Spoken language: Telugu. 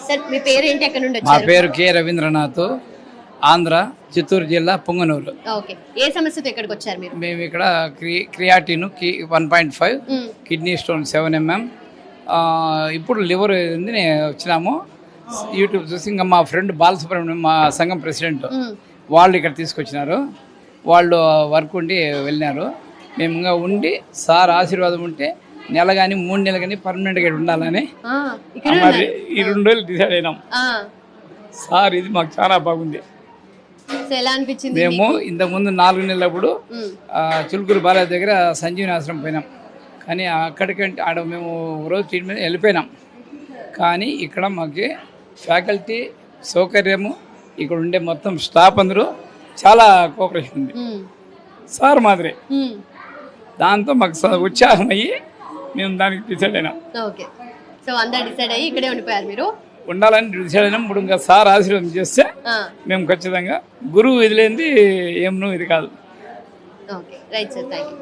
సార్ మీ పేరు ఏంటి, ఎక్కడ నుండి మా వచ్చారు? పేరు కె రవీంద్రనాథ్, ఆంధ్ర, చిత్తూరు జిల్లా, పొంగనూరు. ఓకే, ఏ సమస్యతో ఇక్కడికి వచ్చారు మీరు? మేము ఇక్కడ క్రియాటిన్ 1.5, కిడ్నీ స్టోన్ 7 mm, ఇప్పుడు లివర్ వచ్చినాము. యూట్యూబ్ చూసి ఇంకా మా ఫ్రెండ్ బాలసుబ్రహ్మణ్యం, మా సంఘం ప్రెసిడెంట్, వాళ్ళు ఇక్కడ తీసుకొచ్చినారు. వాళ్ళు వర్క్ ఉండి వెళ్ళినారు. మేము ఇంకా ఉండి సార్ ఆశీర్వాదం ఉంటే నెల కానీ 3 నెలలు కానీ పర్మనెంట్గా ఉండాలని మరి ఈ 2 రోజులు డిసైడ్ అయినాం. సార్ ఇది మాకు చాలా బాగుంది. ఎలా అనిపించింది? మేము ఇంతకుముందు 4 నెలలప్పుడు చిలుకూరు బాలాజీ దగ్గర సంజీవని ఆశ్రమం పోయినాం. కానీ అక్కడికంటే ఆడ మేము రోజు ట్రీట్మెంట్ వెళ్ళిపోయినాం. కానీ ఇక్కడ మాకు ఫ్యాకల్టీ సౌకర్యము, ఇక్కడ ఉండే మొత్తం స్టాఫ్ అందరూ చాలా కోఆపరేషన్ ఉంది. సార్ మాదిరి దాంతో మాకు ఉత్సాహం అయ్యి మేము దానికి డిసైడ్ అయినాం. ఓకే, సో అందరు డిసైడ్ అయ్యి ఇక్కడే ఉండిపోయారు మీరు? ఉండాలని డిసైడ్ అయినాం. ఇప్పుడు ఇంకా సార్ ఆశీర్వాదం చేస్తే మేము ఖచ్చితంగా గురువు ఇది లేనిది ఏమను ఇది కాదు. Okay, right sir, thank you.